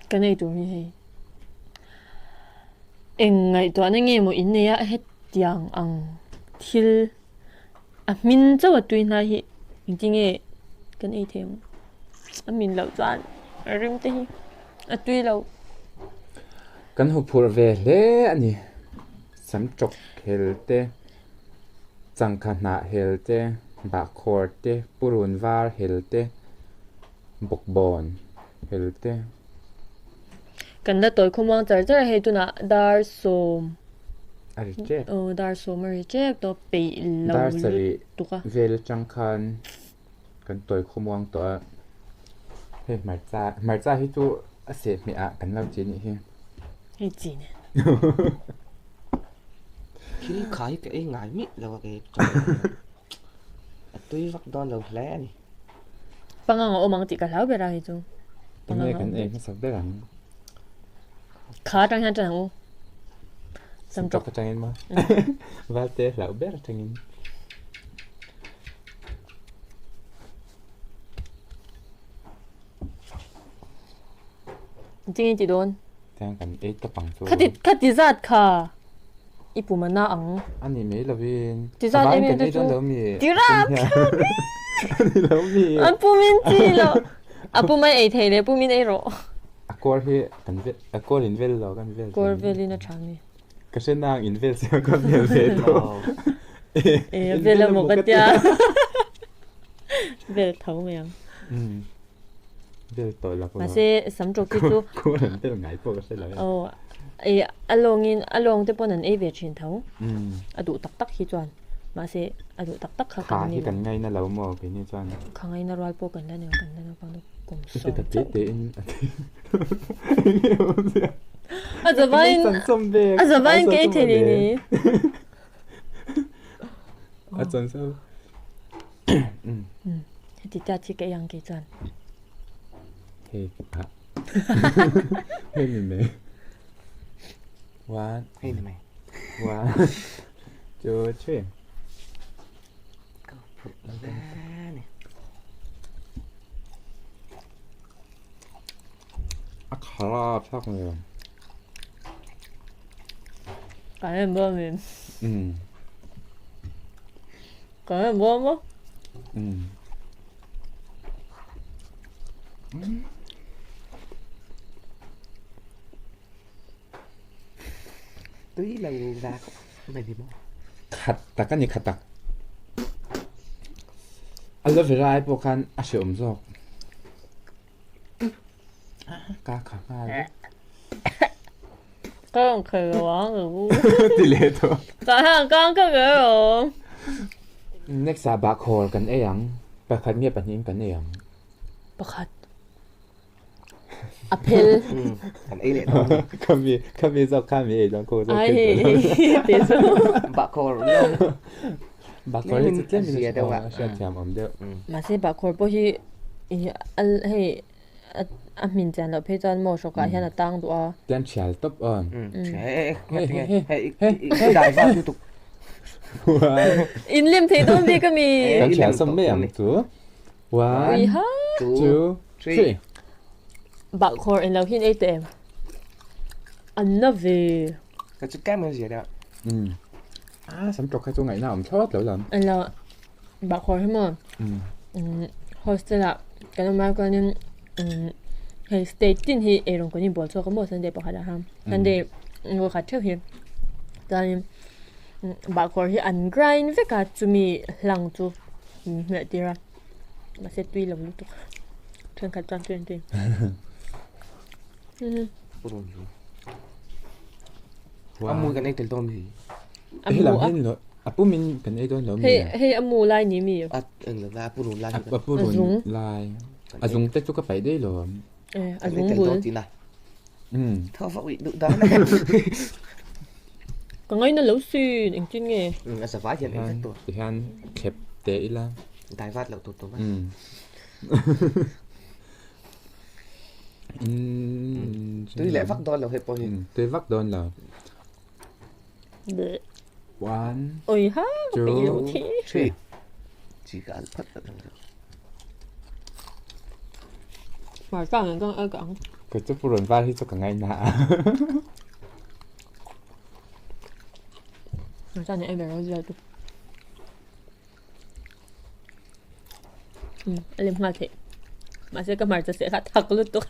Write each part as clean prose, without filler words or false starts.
cái này tụi mình em ngày đó anh nghe một in này á hết tiếng ang til mình cho tụi này hi chính nghe cái này thêm mình lâu chán rim tê tụi lâu kan hu phur ve hle ani sam chok hel te changkha na hel te ba khor te purun var hel te bok bon hel te kan da toy khomang char char he tu na dar som ari che dar som ari che to pe lo dar sari tu ka vel changkhan kan toy khomwang to he marcha hi tu ase mi a kan lau chi ni hi he chi ne khi khai cái ngài mít là cái tuy vắt đòn đầu lẽ này pangang o mang ti ka lau be ra he chu kan e sak be ran khá trang han trang o sam chok chang in ma va te lau be ra chang in chính chỉ đồn tang kan e ta pang chu khát đi giặt khá ipu mà na ang ani me lovin ti za em kan ta e don lo chu mi ti ra ani lo mi apu min chi lo apu mai ai thei le pu min ai ro akor hi kan ve akor in vel lo kan vel kor veli na chang ni ka sen nang in vel se kan vel ve to e vela mo ka tia vel thau me ang vel to la ko mà se sam chok ti chu ko ran te ngai po ka se la oh e along te pon an e ve chin thau adu tak tak hi chuan mà se adu tak tak kha ka kan hi ni kan ngai na lo mo ke ni chuan khangai na rwal po kan la pang kum se so ta te in a zabain san som be a zabain ke theli ni a chan so ti ta chi ke yang ke chuan he ka he ni me one hay này mày one two three này a khara phak ne cái này bơ mình ừ cái này bơ mất ừ túi là ra này thì bố khát ta cái gì khát ta anh love rai bộ khăn à sử dụng rồi cá khá ngay con khờ quá rồi tỷ lệ thôi tại sao con có gỡ rồi next sa bạc hồ cần ấy ăn bạc khát nghe bản nhiên cần ấy ăn bạc khát apple thành ấy lệ thôi kami do kami đó cô do ai thì số bạc hồ luôn bạc hồ thì chắc mình sẽ đâu ạ sẽ chạm ẩm được mà sẽ bạc khổ bố hi anh hay mình chán là phải chọn một số cái hiện là tăng độ tên chèl top on hey đại phát lutuk in liêm thì don't đi cái mi tên chèl xong mấy ẩm chú one two three bạc khổ anh lâu hin ATM anh love it cái chút cam cái gì đó sắm trọc cái chỗ ngày nào ẩm chót lỡ lắm anh là bạc khổ hay mà hostel là cái mà coi nên hay stay tin hi eron ko ni bol so ko mo san de pa khala ham kan de ngo kha theu hi tan ba khor hi an grind ve ka chumi lang chu me tira ma se tui lo lutuk thang kha chan tuen tin amu cái này từ tôm gì ấy làm hết rồi apu min cái này đó nó he amu lai ni mi là ra puru la apu lai azung te chu ka pai dei lo azung bul này thao phẫu bị đụng đó còn ngay nó lẩu xì anh chuyên nghề là sẽ phá hiện rất tốt thì han khép tệ là tài phát lẩu tốt tốt tôi lại vắt đòn là hết bao nhiêu tôi vắt đòn là one ôi ha two three chỉ cả phát là được mà con con ở cổng cái chút buồn va thì cho cả ngày nạ Mà sao này em bảo giờ tụ em ngal thế mà sẽ cái mặt sẽ khát thật luôn tụ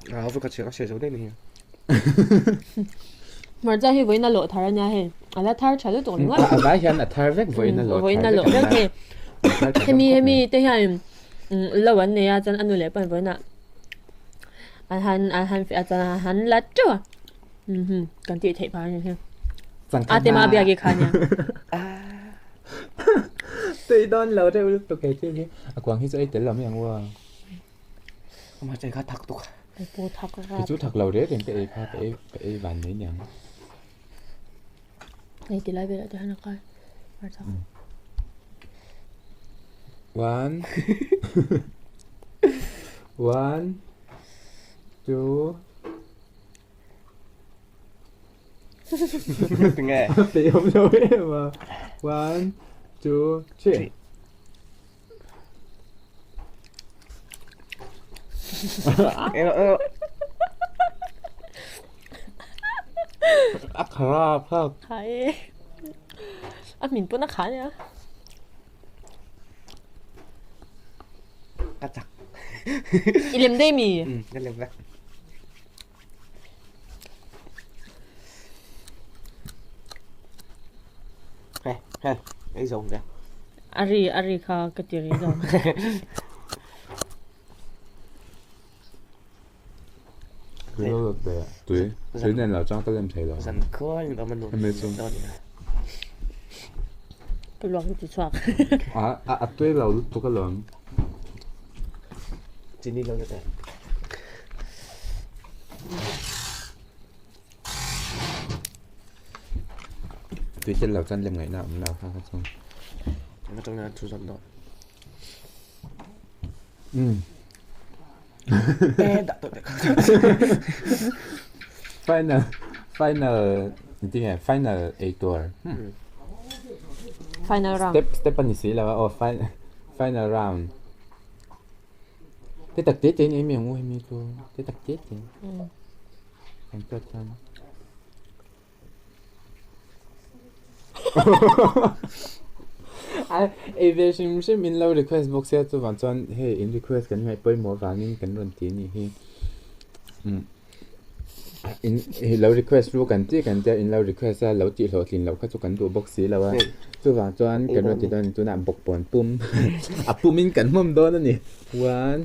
Với cái chuyện sẽ giống đây này. mà ra thì với nó lộ thar nha he là thar chả được tụ nữa à vài hian thar vek với nó lộ rất thì hemi thế hay lâu anh này chân anh nuôi với nè anh phải chân hắn lát chưa cần chị thấy phải như thế thế mà bây giờ cái nha tùy đón lâu đây lúc tôi kể chứ quang hi tới làm yang wa Mà chạy khá thật tụ. cái bố thật cái chút thật lâu đấy thì cái vàn đấy nhỉ này thì lại về lại cho nó coi mà sao one one two Nghe. thì không đâu ấy mà one two three khá khá hay mình bữa nó khá nhá Cắt chặt. 이름 데미 Cái lên vác. Hay, cái dùng kìa. 아리 카 그때리 좀 cái đó là tuổi nên là cho tôi làm thầy rồi Dần khói nhưng mà mình Em mê xuống. cái loạt cái chuột tuổi là lúc tôi có lớn Chỉ đi lâu như thế. tuổi trên lầu chân làm ngày nào cũng lầu ha không Nó trong nhà chú dần đó. Ê, đã tội final gì nhỉ final 8 tour final round step anh sĩ là final round cái tật tiết trên em miệng ngôi mi cô cái tật tiết trên anh cho chân về xem in lâu request box sẽ cho bạn chọn hey in request cái này bơi mua vào nhưng cái luận tiền thì in lâu request luôn cái in lâu request là lâu chỉ lâu tiền lâu các chỗ cái đồ box là wa cho bạn chọn cái luận tiền tôi làm bọc bồn pum pum in cái mâm đó nè one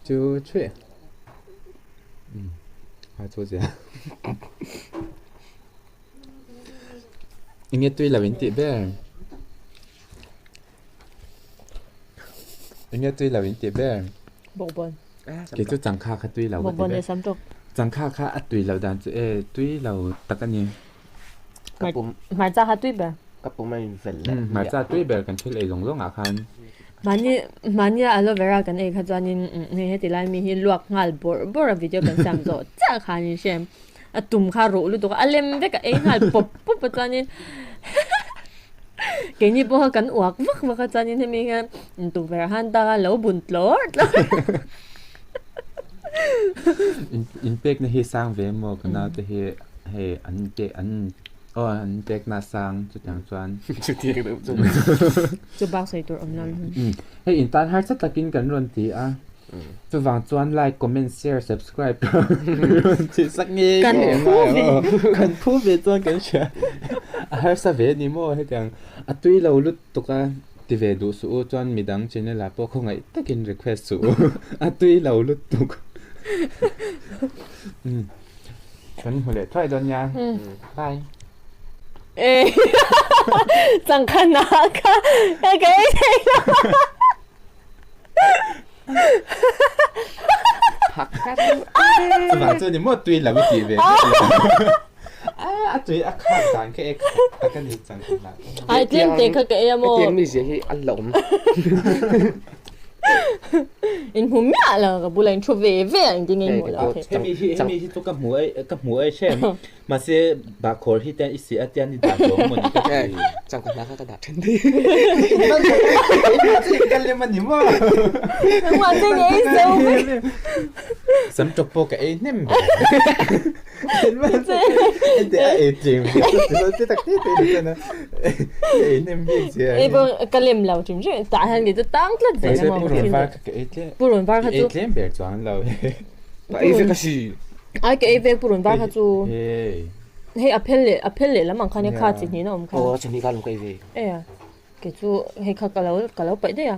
two three chỗ gì anh nghe tôi là vấn đề bé anh nghe tôi là vấn đề bé bộ bồn cái chỗ chẳng khác tôi là bộ bồn để sắm trục chẳng khác tôi là đàn tôi là tất cả những mà ra hạt tuyết bè Các bố mình phải mà ra tôi bé cần chơi lấy giống ngạc han 많이 aloe vera kan e khajanin ne heti lai mi hi luak ngal bor video kan sam zo cha khanin shem atum kha ro lu to alem ve ka e ngal pop chanin cái ni bo kan uak vak chanin hemi nga tu ver han ta lo bun tlor impact na hi sang ve mo kana te he an anh tech na sang chút chẳng choan Chú tiền được dùng. cho bao sợi tuổi online hey in tan har sat takin kan ron ti cho vang choan like comment share subscribe chỉ sắc nghe kan phu về choan kan share har sa ve ni mo he chang tui lo lut to ka ti ve du su choan midang channel la po khawngaih takin request su tui lo lut to kan hole try don ya bye 에 잠깐 나가 cái Thật cách. và cho những một tuy là cái gì về tuy khác tàn cái gì chẳng là ai tiên tiền cái Cái mo tiếng mình sẽ ăn lộn. in hum ya la ga bulan chu ve ve an ding in mo la okay ให้มีที่ตัวกับหมูไอ้เช่นมาเสียบาโคร์ที่แต่อีเสียเตียนที่ด่าตัวมันก็ใช่ 잠깐 나가다 다텐데. kalleman ni mo ma de ne so sam chok po ka e nem de e jim te tak te na e nem bi sia e bo kalem lao chim je ta han ge tang tlat se ze ma purun var ka e tle purun var kha chu tlem ber chuan lo 바이브까지. ai ke e ve purun var kha chu hey he apel le la mang kha ne kha chi ni na om kha 어, 정리 가는 거 이제. e ya ke chu he kha ka lo pa de ya